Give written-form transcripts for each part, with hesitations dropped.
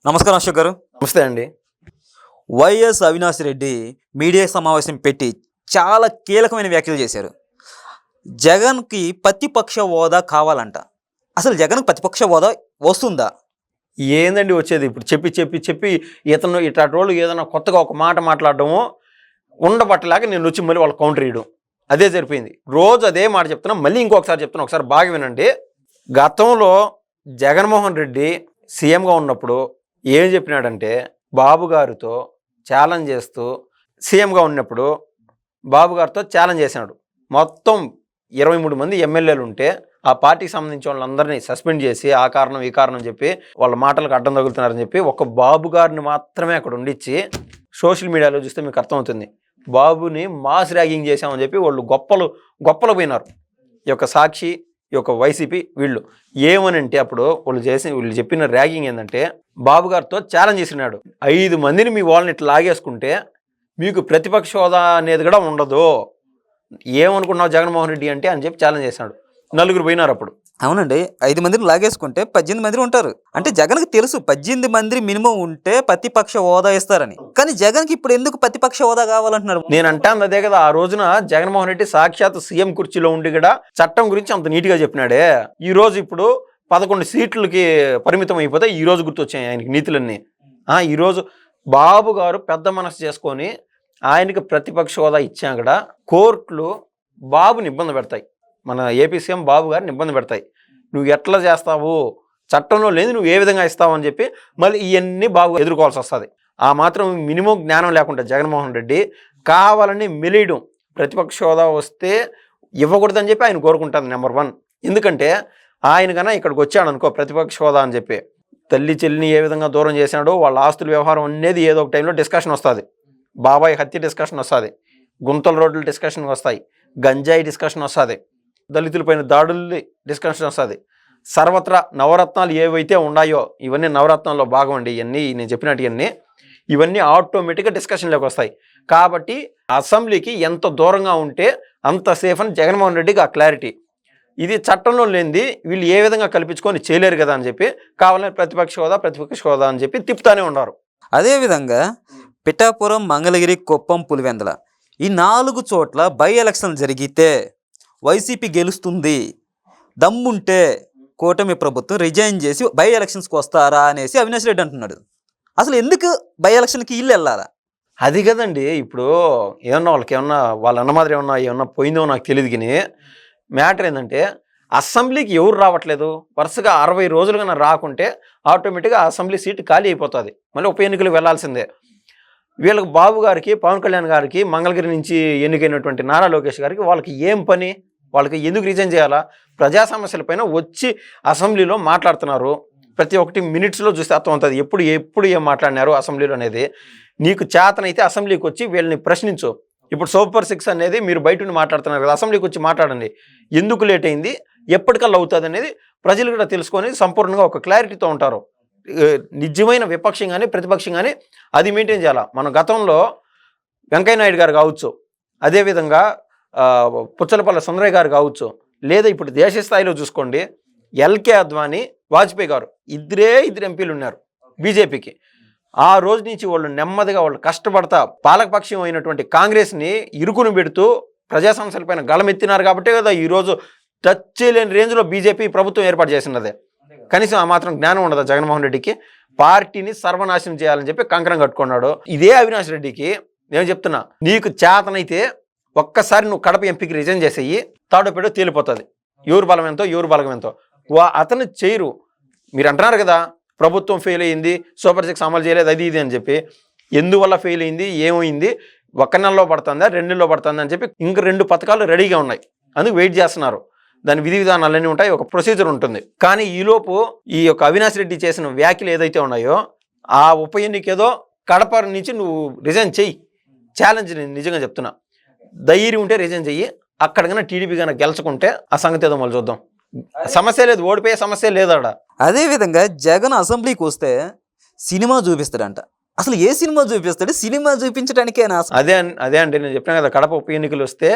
నమస్కారం అశోక్ గారు. నమస్తే అండి. వైఎస్ అవినాష్ రెడ్డి మీడియా సమావేశం పెట్టి చాలా కీలకమైన వ్యాఖ్యలు చేశారు. జగన్కి ప్రతిపక్ష హోదా కావాలంట. అసలు జగన్కి ప్రతిపక్ష హోదా వస్తుందా? ఏందండి వచ్చేది? ఇప్పుడు చెప్పి ఇతను ఇట్లాంటి వాళ్ళు ఏదైనా కొత్తగా ఒక మాట మాట్లాడడము ఉండబట్టలేక నేను వచ్చి మళ్ళీ వాళ్ళ కౌంటర్ ఇవ్వడం అదే సరిపోయింది. రోజు అదే మాట చెప్తున్నా, మళ్ళీ ఇంకొకసారి చెప్తున్నా, ఒకసారి బాగా వినండి. గతంలో జగన్మోహన్ రెడ్డి సీఎంగా ఉన్నప్పుడు ఏం చెప్పినాడంటే, బాబు గారితో ఛాలెంజ్ చేస్తూ సీఎంగా ఉన్నప్పుడు బాబు గారితో ఛాలెంజ్ చేసినాడు. మొత్తం 23 మంది ఎమ్మెల్యేలు ఉంటే ఆ పార్టీకి సంబంధించిన వాళ్ళందరినీ సస్పెండ్ చేసి ఆ కారణం ఈ కారణం చెప్పి వాళ్ళ మాటలకు అడ్డం తగులుతున్నారని చెప్పి ఒక బాబు గారిని మాత్రమే అక్కడ ఉండిచ్చి, సోషల్ మీడియాలో చూస్తే మీకు అర్థమవుతుంది, బాబుని మాస్ ర్యాగింగ్ చేశామని చెప్పి వాళ్ళు గొప్పలు పోయినారు. ఈ యొక్క సాక్షి, ఈ యొక్క వైసీపీ వీళ్ళు ఏమనంటే అప్పుడు వీళ్ళు చెప్పిన ర్యాగింగ్ ఏంటంటే, బాబు గారితో ఛాలెంజ్ చేసినాడు, 5 మందిని మీ వాళ్ళని ఇట్లా లాగేసుకుంటే మీకు ప్రతిపక్ష హోదా అనేది కూడా ఉండదు, ఏమనుకున్నావు జగన్మోహన్ రెడ్డి అంటే అని చెప్పి ఛాలెంజ్ చేసినాడు. 4 పోయినారు అప్పుడు. అవునండి, 5 మందిని లాగేసుకుంటే 18 మంది ఉంటారు. అంటే జగన్కి తెలుసు 18 మంది మినిమం ఉంటే ప్రతిపక్ష హోదా ఇస్తారని. కానీ జగన్కి ఇప్పుడు ఎందుకు ప్రతిపక్ష హోదా కావాలంటున్నారు? నేను అంటాను అదే కదా, ఆ రోజున జగన్మోహన్ రెడ్డి సాక్షాత్ సీఎం కుర్చీలో ఉండి కూడా చట్టం గురించి అంత నీట్గా చెప్పినాడే. ఈ రోజు ఇప్పుడు 11 సీట్లకి పరిమితం అయిపోతే ఈ రోజు గుర్తొచ్చాయి ఆయనకి నీతులన్నీ. ఈరోజు బాబు గారు పెద్ద మనసు చేసుకొని ఆయనకి ప్రతిపక్ష హోదా ఇచ్చా కూడా కోర్టులు బాబుని ఇబ్బంది పెడతాయి, మన ఏపీ సీఎం బాబు గారిని ఇబ్బంది పెడతాయి. నువ్వు ఎట్లా చేస్తావు, చట్టంలో లేదు, నువ్వు ఏ విధంగా ఇస్తావు అని చెప్పి మళ్ళీ ఇవన్నీ బాబు ఎదుర్కోవాల్సి వస్తుంది. ఆ మాత్రం మినిమం జ్ఞానం లేకుండా జగన్మోహన్ రెడ్డి కావాలని మెలియడం, ప్రతిపక్ష హోదా వస్తే ఇవ్వకూడదని చెప్పి ఆయన కోరుకుంటుంది నెంబర్ 1. ఎందుకంటే ఆయన కన్నా ఇక్కడికి వచ్చాడు అనుకో ప్రతిపక్ష హోదా అని చెప్పి, తల్లి చెల్లిని ఏ విధంగా దూరం చేసినాడో, వాళ్ళ ఆస్తుల వ్యవహారం అనేది ఏదో ఒక టైంలో డిస్కషన్ వస్తుంది, బాబాయ్ హత్య డిస్కషన్ వస్తుంది, గుంతల రోడ్ల డిస్కషన్ వస్తాయి, గంజాయి డిస్కషన్ వస్తుంది, దళితులపైన దాడుల్ని డిస్కషన్ వస్తుంది, సర్వత్రా నవరత్నాలు ఏవైతే ఉన్నాయో ఇవన్నీ నవరత్నాల్లో భాగం అండి. ఇవన్నీ నేను చెప్పినట్టు ఇవన్నీ ఆటోమేటిక్గా డిస్కషన్లోకి వస్తాయి. కాబట్టి అసెంబ్లీకి ఎంత దూరంగా ఉంటే అంత సేఫ్ అని జగన్మోహన్ రెడ్డికి ఆ క్లారిటీ. ఇది చట్టంలో లేనిది వీళ్ళు ఏ విధంగా కల్పించుకొని చేయలేరు కదా అని చెప్పి కావాలని ప్రతిపక్ష హోదా అని చెప్పి తిప్పుతానే ఉన్నారు. అదేవిధంగా పిఠాపురం, మంగళగిరి, కుప్పం, పులివెందుల ఈ 4 చోట్ల బై ఎలక్షన్ జరిగితే వైసీపీ గెలుస్తుంది, దమ్ముంటే కూటమి ప్రభుత్వం రిజైన్ చేసి బై ఎలక్షన్స్కి వస్తారా అనేసి అవినాష్ రెడ్డి అంటున్నాడు. అసలు ఎందుకు బై ఎలక్షన్కి ఇల్లు వెళ్ళాలా? అది కదండి. ఇప్పుడు ఏమన్నా వాళ్ళ అన్న మాదిరి ఏమన్నా పోయిందో నాకు తెలియదు. కానీ మ్యాటర్ ఏంటంటే, అసెంబ్లీకి ఎవరు రావట్లేదు, వరుసగా 60 రోజులుగా రాకుంటే ఆటోమేటిక్గా అసెంబ్లీ సీటు ఖాళీ అయిపోతుంది, మళ్ళీ ఉప ఎన్నికలు వెళ్లాల్సిందే. వీళ్ళకి బాబు గారికి, పవన్ కళ్యాణ్ గారికి, మంగళగిరి నుంచి ఎన్నికైనటువంటి నారా లోకేష్ గారికి వాళ్ళకి ఏం పని? వాళ్ళకి ఎందుకు రిజైన్ చేయాలా? ప్రజా సమస్యలపైన వచ్చి అసెంబ్లీలో మాట్లాడుతున్నారు. ప్రతి ఒక్కటి మినిట్స్లో చూస్తే అర్థమవుతుంది ఎప్పుడు ఏం మాట్లాడినారు అసెంబ్లీలో అనేది. నీకు చేతనైతే అసెంబ్లీకి వచ్చి వీళ్ళని ప్రశ్నించు. ఇప్పుడు సూపర్ 6 అనేది మీరు బయట ఉండి మాట్లాడుతున్నారు కదా, అసెంబ్లీకి వచ్చి మాట్లాడండి. ఎందుకు లేట్ అయింది, ఎప్పటికల్లా అవుతుంది అనేది ప్రజలు కూడా తెలుసుకొని సంపూర్ణంగా ఒక క్లారిటీతో ఉంటారు. నిజమైన విపక్షం కానీ ప్రతిపక్షం కానీ అది మెయింటైన్ చేయాలి. మన గతంలో వెంకయ్య నాయుడు గారు కావచ్చు, అదేవిధంగా పుచ్చలపల్లి సుందరయ్య గారు కావచ్చు, లేదా ఇప్పుడు దేశ స్థాయిలో చూసుకోండి ఎల్కే అద్వానీ, వాజ్పేయి గారు, ఇద్దరు ఎంపీలు ఉన్నారు బీజేపీకి. ఆ రోజు నుంచి వాళ్ళు నెమ్మదిగా కష్టపడతా పాలకపక్షం అయినటువంటి కాంగ్రెస్ని ఇరుకును పెడుతూ ప్రజా సమస్యలపైన గళమెత్తినారు. కాబట్టే కదా ఈరోజు టచ్ చేయలేని రేంజ్లో బీజేపీ ప్రభుత్వం ఏర్పాటు చేసినదే. కనీసం ఆ మాత్రం జ్ఞానం ఉండదా జగన్మోహన్ రెడ్డికి? పార్టీని సర్వనాశనం చేయాలని చెప్పి కంకణం కట్టుకున్నాడు. ఇదే అవినాష్ రెడ్డికి నేను చెప్తున్నా, నీకు చేతనైతే ఒక్కసారి నువ్వు కడప ఎంపీకి రిజైన్ చేసేయి, తాడోపేడో తేలిపోతుంది. ఎవరు బలం ఎంతో, ఎవరు బలగం ఎంతో అతను చేయరు. మీరు అంటున్నారు కదా ప్రభుత్వం ఫెయిల్ అయింది, సూపర్ 6 అమలు చేయలేదు, అది ఇది అని చెప్పి. ఎందువల్ల ఫెయిల్ అయింది, ఏమైంది, 1 నెలలో పడుతుందా 2 నెలలో పడుతుందా అని చెప్పి ఇంక 2 పథకాలు రెడీగా ఉన్నాయి, అందుకు వెయిట్ చేస్తున్నారు. దాని విధి విధానాలన్నీ ఉంటాయి, ఒక ప్రొసీజర్ ఉంటుంది. కానీ ఈలోపు ఈ యొక్క అవినాష్ రెడ్డి చేసిన వ్యాఖ్యలు ఏదైతే ఉన్నాయో, ఆ ఉప ఎన్నికేదో కడప నుంచి నువ్వు రిజైన్ చెయ్యి, ఛాలెంజ్ నేను నిజంగా చెప్తున్నా. ధైర్యం ఉంటే రిజైన్ చెయ్యి. అక్కడ కన్నా టీడీపీ కన్నా గెలుచుకుంటే ఆ సంగతి ఏదో మళ్ళీ చూద్దాం. సమస్య లేదు, ఓడిపోయే సమస్య లేదు ఆడ. అదేవిధంగా జగన్ అసెంబ్లీకి వస్తే సినిమా చూపిస్తాడంట. అసలు ఏ సినిమా చూపిస్తాడు? సినిమా చూపించడానికేనా? అదే అండి నేను చెప్పాను కదా, కడప ఉప ఎన్నికలు వస్తే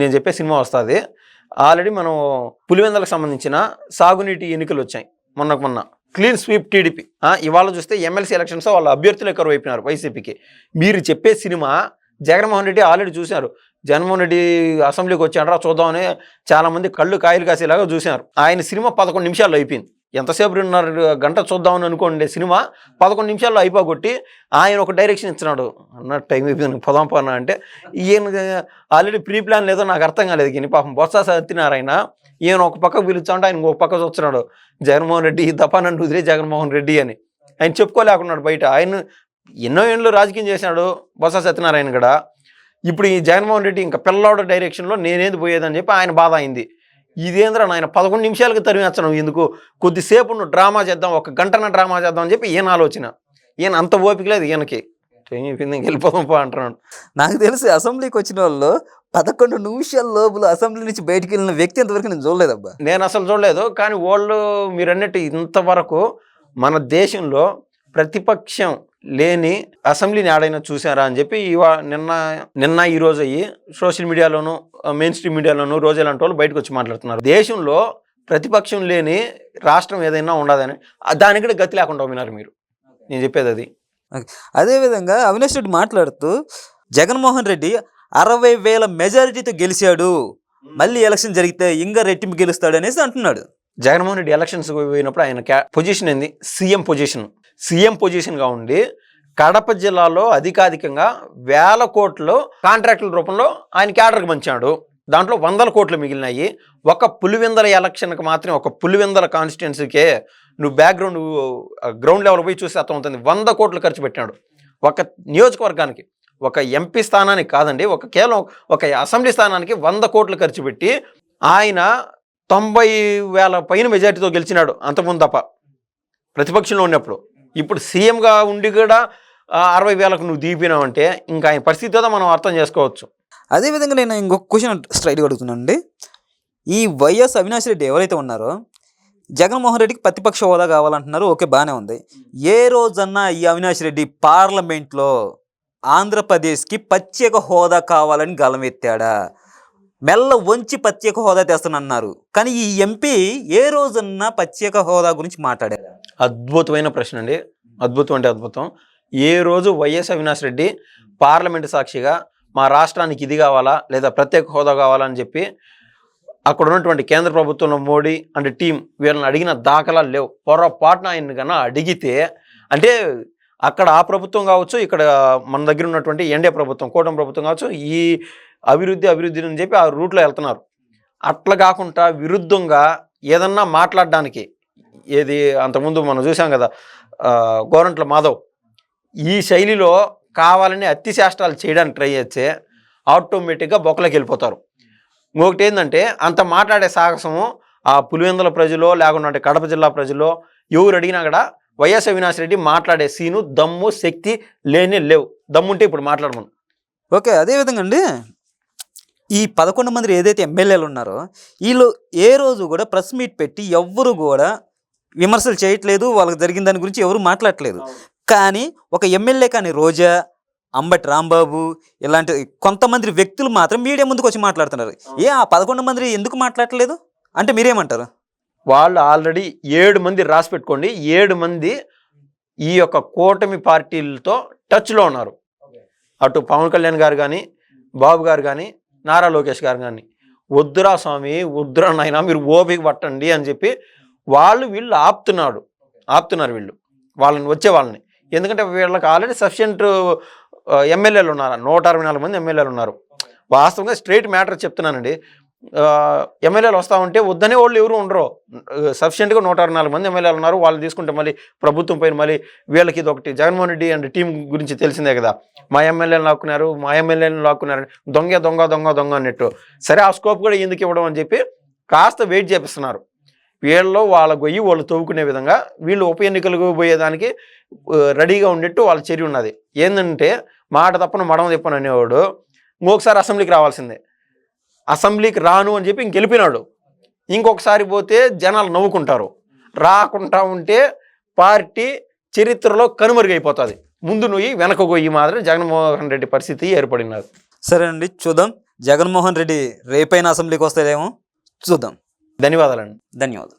నేను చెప్పే సినిమా వస్తుంది. ఆల్రెడీ మనం పులివెందులకు సంబంధించిన సాగునీటి ఎన్నికలు వచ్చాయి మొన్న. Clean sweep TDP. ఇవాళ చూస్తే ఎమ్మెల్సీ ఎలక్షన్స్ వాళ్ళ అభ్యర్థులు ఎక్కువ అయిపోయినారు వైసీపీకి. మీరు చెప్పే సినిమా జగన్మోహన్ రెడ్డి ఆల్రెడీ చూశారు. జగన్మోహన్ రెడ్డి అసెంబ్లీకి వచ్చాడరా చూద్దామని చాలామంది కళ్ళు కాయలు కాసేలాగా చూశారు. ఆయన సినిమా 11 నిమిషాల్లో అయిపోయింది. ఎంతసేపు 2.5 గంట చూద్దామని అనుకోండి సినిమా 11 నిమిషాల్లో అయిపోగొట్టి ఆయన ఒక డైరెక్షన్ ఇచ్చినాడు. అన్న టైం అయిపోయింది పొదాం పన్నా అంటే ఈయన ఆల్రెడీ ప్రీ ప్లాన్ లేదో నాకు అర్థం కాలేదు. కానీ పాపం బొత్స సత్యనారాయణ ఈయన ఒక పక్క పిలుచుంటే ఆయన ఒక పక్క చూస్తున్నాడు జగన్మోహన్ రెడ్డి దపానండి వదిలే జగన్మోహన్ రెడ్డి అని. ఆయన చెప్పుకోలేకున్నాడు బయట. ఆయన ఎన్నో ఏళ్ళు రాజకీయం చేశాడు బొత్స సత్యనారాయణ కూడా. ఇప్పుడు ఈ జగన్మోహన్ రెడ్డి ఇంకా పిల్లోడు డైరెక్షన్లో నేనేది పోయేదని చెప్పి ఆయన బాధ అయింది. ఇదేంద్ర ఆయన 11 నిమిషాలకు తరిమేచ్చడం ఎందుకు, కొద్దిసేపు నువ్వు డ్రామా చేద్దాం, 1 గంటన డ్రామా చేద్దాం అని చెప్పి ఈయన ఆలోచన. ఈయన అంత ఓపిక లేదు ఈయనకి. వెళ్ళిపోదాం అంటున్నాడు. నాకు తెలిసి అసెంబ్లీకి వచ్చిన వాళ్ళు 11 నిమిషాల లోపల అసెంబ్లీ నుంచి బయటికి వెళ్ళిన వ్యక్తి ఇంతవరకు నేను చూడలేదబ్బా. నేను అసలు చూడలేదు. కానీ వాళ్ళు మీరు అన్నట్టు ఇంతవరకు మన దేశంలో ప్రతిపక్షం లేని అసెంబ్లీని ఆడైనా చూసారా అని చెప్పి నిన్న ఈ రోజు అయ్యి సోషల్ మీడియాలోను మెయిన్ స్ట్రీమ్ మీడియాలోను రోజు ఇలాంటి వాళ్ళు బయటకు వచ్చి మాట్లాడుతున్నారు. దేశంలో ప్రతిపక్షం లేని రాష్ట్రం ఏదైనా ఉండదని దానికి కూడా గతి లేకుండా విన్నారు మీరు. నేను చెప్పేది అది. అదేవిధంగా అవినాష్ రెడ్డి మాట్లాడుతూ జగన్మోహన్ రెడ్డి 60,000 మెజారిటీతో గెలిచాడు, మళ్ళీ ఎలక్షన్ జరిగితే ఇంకా రెట్టింపు గెలుస్తాడు అనేసి అంటున్నాడు. జగన్మోహన్ రెడ్డి ఎలక్షన్స్ పోయినప్పుడు ఆయన పొజిషన్ ఏంది, సీఎం పొజిషన్గా ఉండి కడప జిల్లాలో అధికాధికంగా 1000 కోట్లు కాంట్రాక్టుల రూపంలో ఆయన క్యాడర్కి పంచాడు. దాంట్లో 100 కోట్లు మిగిలినాయి. ఒక పులివెందల ఎలక్షన్కి మాత్రం, ఒక పులివెందల కాన్స్టిట్యున్సీకే నువ్వు బ్యాక్గ్రౌండ్ గ్రౌండ్ లెవెల్ పోయి చూస్తే అర్థమవుతుంది. 100 కోట్లు ఖర్చు పెట్టినాడు ఒక నియోజకవర్గానికి. ఒక ఎంపీ స్థానానికి కాదండి, కేవలం ఒక అసెంబ్లీ స్థానానికి 100 కోట్లు ఖర్చు పెట్టి ఆయన 90,000 పైన మెజార్టీతో గెలిచినాడు అంతకుముందు తప్ప ప్రతిపక్షంలో ఉన్నప్పుడు. ఇప్పుడు సీఎంగా ఉండి కూడా 60,000కు నువ్వు దిగిపోయినావంటే ఇంకా ఆయన పరిస్థితి ఏదో మనం అర్థం చేసుకోవచ్చు. అదేవిధంగా నేను ఇంకొక క్వశ్చన్ స్ట్రైట్గా అడుగుతున్నానండి. ఈ వైఎస్ అవినాష్ రెడ్డి ఎవరైతే ఉన్నారో జగన్మోహన్ రెడ్డికి ప్రతిపక్ష హోదా కావాలంటున్నారు, ఓకే బాగానే ఉంది. ఏ రోజన్నా ఈ అవినాష్ రెడ్డి పార్లమెంట్లో ఆంధ్రప్రదేశ్కి ప్రత్యేక హోదా కావాలని గలమెత్తాడా? మెల్ల వంచి ప్రత్యేక హోదా తెస్తానన్నారు, కానీ ఈ ఎంపీ ఏ రోజన్నా ప్రత్యేక హోదా గురించి మాట్లాడారు? అద్భుతమైన ప్రశ్న అండి. అద్భుతం అంటే అద్భుతం. ఏ రోజు వైఎస్ అవినాష్ రెడ్డి పార్లమెంటు సాక్షిగా మా రాష్ట్రానికి ఇది కావాలా లేదా ప్రత్యేక హోదా కావాలని చెప్పి అక్కడ ఉన్నటువంటి కేంద్ర ప్రభుత్వంలో మోడీ అండ్ టీం వీళ్ళని అడిగిన దాఖలాలు లేవు. పొరపాటున ఆయన కన్నా అడిగితే అంటే అక్కడ ఆ ప్రభుత్వం కావచ్చు, ఇక్కడ మన దగ్గర ఉన్నటువంటి ఎన్డీఏ ప్రభుత్వం కూటమి ప్రభుత్వం కావచ్చు, ఈ అభివృద్ధి అని చెప్పి ఆ రూట్లో వెళ్తున్నారు. అట్లా కాకుండా విరుద్ధంగా ఏదన్నా మాట్లాడడానికి ఏది అంతకుముందు మనం చూసాం కదా గోరంట్ల మాధవ్ ఈ శైలిలో కావాలని అత్తిశాస్త్రాలు చేయడానికి ట్రై చేస్తే ఆటోమేటిక్గా బొక్కలోకి వెళ్ళిపోతారు. ఇంకొకటి ఏంటంటే అంత మాట్లాడే సాహసము ఆ పులివెందుల ప్రజలో లేకుండా కడప జిల్లా ప్రజల్లో ఎవరు అడిగినా కూడా వైఎస్ అవినాష్ రెడ్డి మాట్లాడే సీను దమ్ము శక్తి లేవు. దమ్ముంటే ఇప్పుడు మాట్లాడమను. ఓకే, అదేవిధంగా అండి ఈ 11 మంది ఏదైతే ఎమ్మెల్యేలు ఉన్నారో వీళ్ళు ఏ రోజు కూడా ప్రెస్ మీట్ పెట్టి ఎవ్వరు కూడా విమర్శలు చేయట్లేదు, వాళ్ళకి జరిగిన దాని గురించి ఎవరు మాట్లాడట్లేదు. కానీ ఒక ఎమ్మెల్యే కానీ రోజా, అంబటి రాంబాబు ఇలాంటి కొంతమంది వ్యక్తులు మాత్రం మీడియా ముందుకు వచ్చి మాట్లాడుతున్నారు. ఆ 11 మంది ఎందుకు మాట్లాడట్లేదు అంటే మీరేమంటారు? వాళ్ళు ఆల్రెడీ 7 మంది రాసి పెట్టుకోండి, 7 మంది ఈ యొక్క కూటమి పార్టీలతో టచ్లో ఉన్నారు. అటు పవన్ కళ్యాణ్ గారు కానీ, బాబు గారు కానీ, నారా లోకేష్ గారు కానీ వద్దురా స్వామి వద్దురా నాయనా మీరు ఓపిక పట్టండి అని చెప్పి వీళ్ళు ఆపుతున్నారు వీళ్ళు వాళ్ళని. ఎందుకంటే వీళ్ళకి ఆల్రెడీ సఫిషియంట్ ఎమ్మెల్యేలు ఉన్నారు, 164 మంది ఎమ్మెల్యేలు ఉన్నారు. వాస్తవంగా స్ట్రైట్ మ్యాటర్ చెప్తున్నానండి. ఎమ్మెల్యేలు వస్తూ ఉంటే వద్దనే వాళ్ళు ఎవరు ఉండరు. సఫిషియెంట్గా 164 మంది ఎమ్మెల్యేలు ఉన్నారు. వాళ్ళు తీసుకుంటే మళ్ళీ ప్రభుత్వం పైన మళ్ళీ వీళ్ళకి ఇది ఒకటి జగన్మోహన్ రెడ్డి అండ్ టీం గురించి తెలిసిందే కదా, మా ఎమ్మెల్యేలు లాక్కున్నారు దొంగ అన్నట్టు. సరే ఆ స్కోప్ కూడా ఎందుకు ఇవ్వడం అని చెప్పి కాస్త వెయిట్ చేపిస్తున్నారు. వీళ్ళు వాళ్ళ గొయ్యి వాళ్ళు తవ్వుకునే విధంగా వీళ్ళు ఉప ఎన్నికలకు పోయేదానికి రెడీగా ఉండేట్టు వాళ్ళ చర్య ఉన్నది. ఏంటంటే మాట తప్పను మడమ తిప్పను అనేవాడు ఇంకొకసారి అసెంబ్లీకి రావాల్సిందే. అసెంబ్లీకి రాను అని చెప్పి ఇంకెళ్ళిపోయినాడు. ఇంకొకసారి పోతే జనాలు నవ్వుకుంటారు. రాకుండా ఉంటే పార్టీ చరిత్రలో కనుమరుగైపోతుంది. ముందు నువ్వు వెనక గొయ్యి మాత్రం జగన్మోహన్ రెడ్డి పరిస్థితి ఏర్పడినది. సరేనండి, చూద్దాం. జగన్మోహన్ రెడ్డి రేపైనా అసెంబ్లీకి వస్తాడేమో చూద్దాం. ధన్యవాదాలండి. ధన్యవాదాలు.